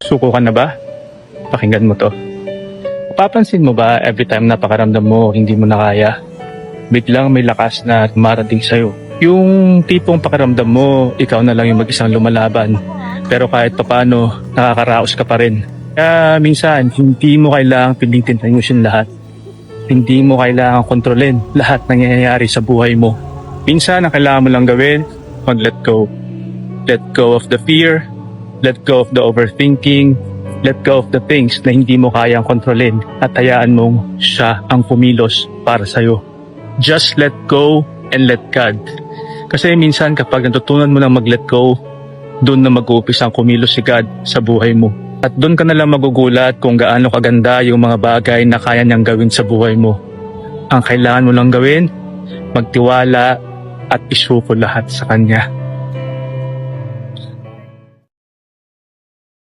Suko ka na ba? Pakinggan mo to. Mapapansin mo ba every time na pakaramdam mo hindi mo na kaya, biglang may lakas na dumarating sa'yo. Yung tipong pakaramdam mo, ikaw na lang yung mag-isang lumalaban. Pero kahit papano, nakakaraos ka pa rin. Kaya minsan, hindi mo kailangang pilitin ayusin lahat. Hindi mo kailangang kontrolin lahat ng nangyayari sa buhay mo. Minsan, ang kailangan mo lang gawin, mag-let go. Let go of the fear. Let go of the overthinking. Let go of the things na hindi mo kayang kontrolin at hayaan mong siya ang kumilos para sa'yo. Just let go and let God. Kasi minsan kapag natutunan mo na mag-let go, doon na mag-uumpisa ang kumilos si God sa buhay mo. At doon ka na lang magugulat kung gaano kaganda yung mga bagay na kaya niyang gawin sa buhay mo. Ang kailangan mo lang gawin, magtiwala at isuko lahat sa Kanya.